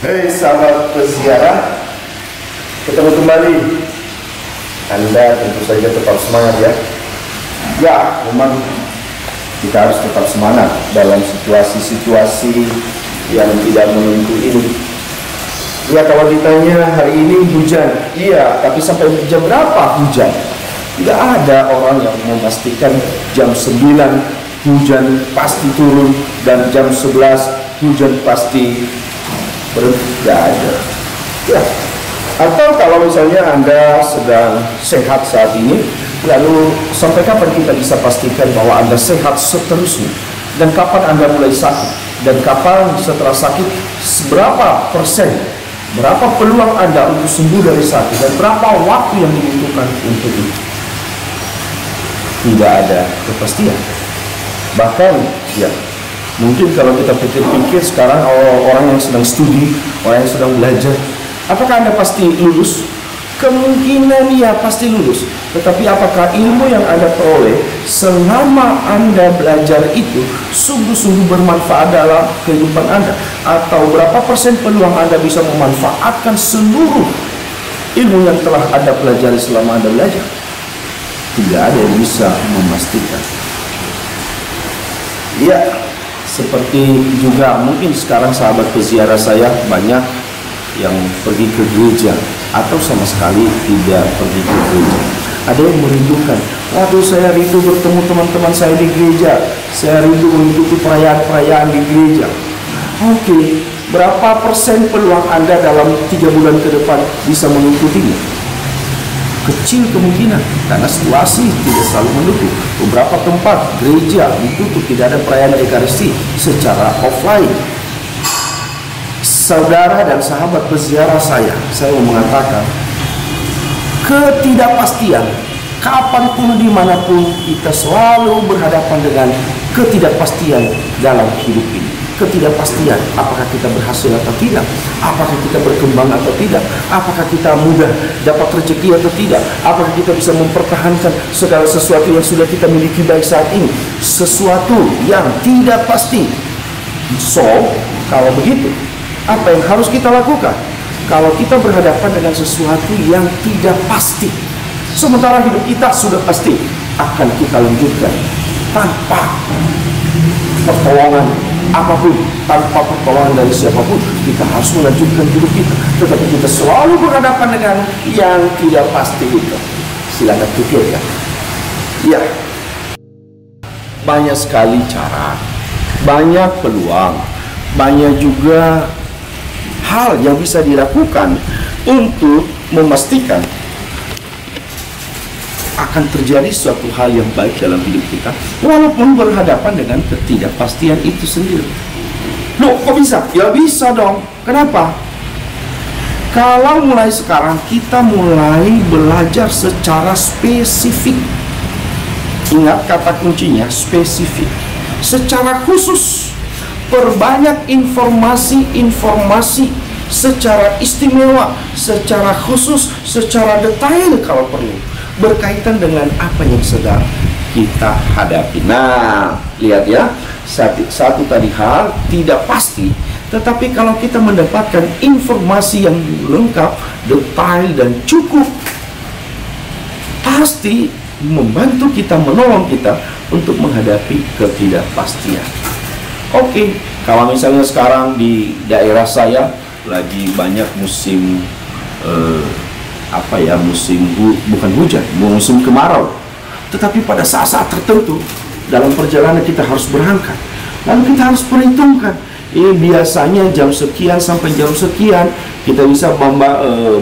Hei sahabat peziarah, ketemu kembali. Anda tentu saja tetap semangat ya. Ya, memang kita harus tetap semangat dalam situasi-situasi yang tidak menentu ini. Ya, kalau ditanya hari ini hujan, iya, tapi sampai jam berapa hujan? Tidak ada orang yang memastikan jam 9 hujan pasti turun dan jam 11 hujan pasti berhenti. Tidak ada. Ya. Atau kalau misalnya Anda sedang sehat saat ini, lalu sampai kapan kita bisa pastikan bahwa Anda sehat seterusnya? Dan kapan Anda mulai sakit? Dan kapan setelah sakit, seberapa persen? Berapa peluang Anda untuk sembuh dari sakit? Dan berapa waktu yang dibutuhkan untuk itu? Tidak ada kepastian. Bahkan, ya, mungkin kalau kita pikir-pikir sekarang orang yang sedang studi, orang yang sedang belajar, apakah Anda pasti lulus? Kemungkinan ya pasti lulus. Tetapi apakah ilmu yang Anda peroleh selama Anda belajar itu sungguh-sungguh bermanfaat dalam kehidupan Anda? Atau berapa persen peluang Anda bisa memanfaatkan seluruh ilmu yang telah Anda pelajari selama Anda belajar? Tidak ada yang bisa memastikan. Ya, seperti juga mungkin sekarang sahabat peziarah saya banyak yang pergi ke gereja atau sama sekali tidak pergi ke gereja. Ada yang merindukan, waduh saya rindu bertemu teman-teman saya di gereja, saya rindu mengikuti perayaan-perayaan di gereja. Oke, berapa persen peluang Anda dalam 3 bulan ke depan bisa mengikutinya? Kecil kemungkinan, karena situasi tidak selalu mendukung. Beberapa tempat gereja ditutup, tidak ada perayaan Ekaristi secara offline. Saudara dan sahabat peziarah saya mau mengatakan, ketidakpastian kapanpun dimanapun kita selalu berhadapan dengan ketidakpastian dalam hidup ini. Ketidakpastian, apakah kita berhasil atau tidak, apakah kita berkembang atau tidak, apakah kita mudah dapat rezeki atau tidak, apakah kita bisa mempertahankan segala sesuatu yang sudah kita miliki baik saat ini. Sesuatu yang tidak pasti. So, kalau begitu, apa yang harus kita lakukan? Kalau kita berhadapan dengan sesuatu yang tidak pasti, sementara hidup kita sudah pasti akan kita lanjutkan tanpa pertolongan apapun, tanpa pertolongan dari siapapun, kita harus melanjutkan hidup kita. Tetapi kita selalu berhadapan dengan yang tidak pasti itu. Silakan pikirkan. Ya, banyak sekali cara, banyak peluang, banyak juga hal yang bisa dilakukan untuk memastikan akan terjadi suatu hal yang baik dalam hidup kita, walaupun berhadapan dengan ketidakpastian itu sendiri. Loh, kok bisa? Ya bisa dong. Kenapa? Kalau mulai sekarang kita mulai belajar secara spesifik. Ingat kata kuncinya, spesifik. Secara khusus, perbanyak informasi secara istimewa, secara khusus, secara detail kalau perlu, berkaitan dengan apa yang sedang kita hadapi. Nah, lihat ya, satu tadi hal tidak pasti, tetapi kalau kita mendapatkan informasi yang lengkap, detail dan cukup, pasti membantu kita, menolong kita untuk menghadapi ketidakpastian. Oke, kalau misalnya sekarang di daerah saya lagi banyak musim bukan hujan, musim kemarau. Tetapi pada saat-saat tertentu dalam perjalanan kita harus berangkat, lalu kita harus perhitungkan, biasanya jam sekian sampai jam sekian kita bisa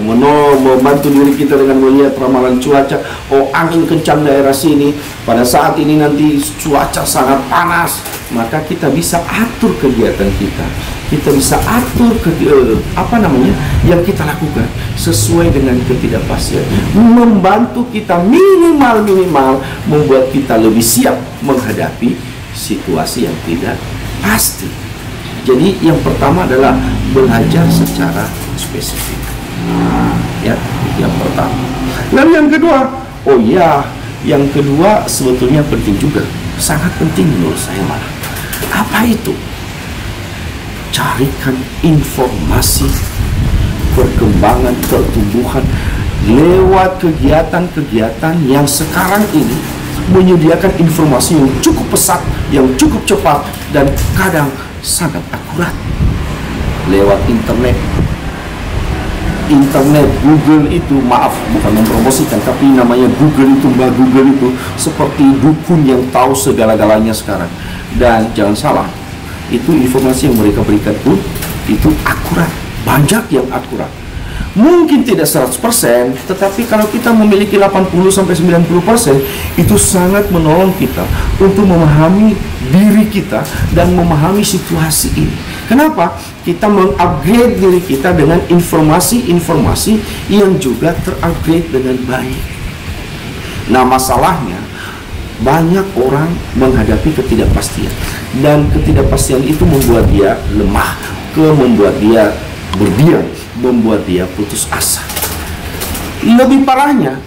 membantu diri kita dengan melihat ramalan cuaca. Oh, angin kencang daerah sini, pada saat ini nanti cuaca sangat panas, maka kita bisa atur kegiatan kita. Kita bisa atur yang kita lakukan sesuai dengan ketidakpastian, membantu kita minimal membuat kita lebih siap menghadapi situasi yang tidak pasti. Jadi yang pertama adalah belajar secara spesifik. Ya, yang pertama. Lalu yang kedua, yang kedua sebetulnya penting juga, sangat penting menurut saya malah. Apa itu? carikan informasi perkembangan pertumbuhan lewat kegiatan-kegiatan yang sekarang ini menyediakan informasi yang cukup pesat, yang cukup cepat, dan kadang sangat akurat lewat internet. Google itu, maaf bukan mempromosikan, tapi namanya Google itu, Mbak Google itu seperti dukun yang tahu segala-galanya sekarang. Dan jangan salah, itu informasi yang mereka berikan pun itu akurat, banyak yang akurat. Mungkin tidak 100%, tetapi kalau kita memiliki 80-90%, itu sangat menolong kita untuk memahami diri kita dan memahami situasi ini. Kenapa? Kita mengupgrade diri kita dengan informasi-informasi yang juga terupgrade dengan baik. Nah, masalahnya banyak orang menghadapi ketidakpastian, dan ketidakpastian itu membuat dia lemah, membuat dia berdiam, membuat dia putus asa. Lebih parahnya,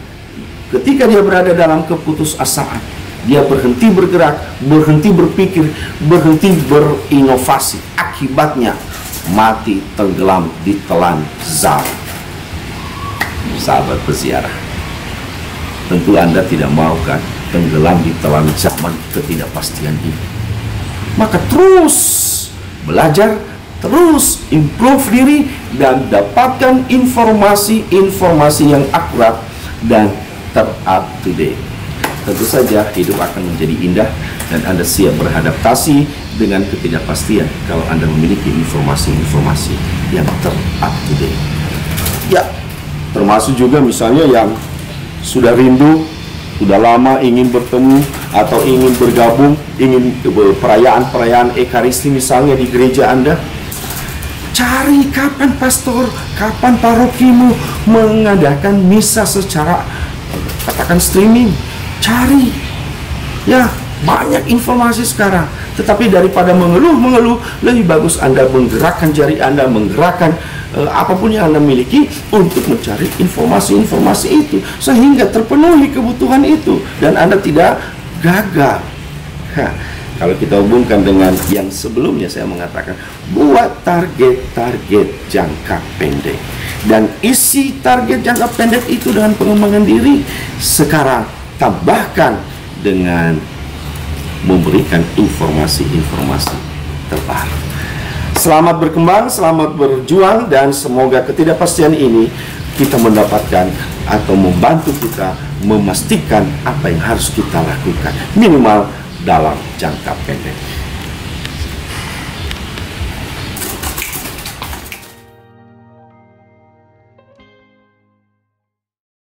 ketika dia berada dalam keputusasaan, dia berhenti bergerak, berhenti berpikir, berhenti berinovasi. Akibatnya mati tenggelam di telan zaman. Sahabat peziarah, tentu Anda tidak mau kan tenggelam di telan zaman ketidakpastian ini. Maka terus belajar, terus improve diri, dan dapatkan informasi-informasi yang akurat dan ter-up to date. Tentu saja hidup akan menjadi indah dan Anda siap beradaptasi dengan ketidakpastian kalau Anda memiliki informasi-informasi yang ter-up to date. Ya, termasuk juga misalnya yang sudah rindu, sudah lama ingin bertemu atau ingin bergabung, ingin perayaan-perayaan Ekaristi misalnya di gereja Anda. Cari kapan pastor, kapan parokimu mengadakan misa secara katakan streaming. Cari, ya banyak informasi sekarang. Tetapi daripada mengeluh, lebih bagus Anda menggerakkan jari Anda, menggerakkan apapun yang Anda miliki untuk mencari informasi-informasi itu sehingga terpenuhi kebutuhan itu dan Anda tidak gagal. Kalau kita hubungkan dengan yang sebelumnya saya mengatakan, buat target-target jangka pendek dan isi target jangka pendek itu dengan pengembangan diri. Sekarang tambahkan dengan memberikan informasi-informasi terbaru. Selamat berkembang, selamat berjuang, dan semoga ketidakpastian ini kita mendapatkan atau membantu kita memastikan apa yang harus kita lakukan minimal dalam jangka pendek.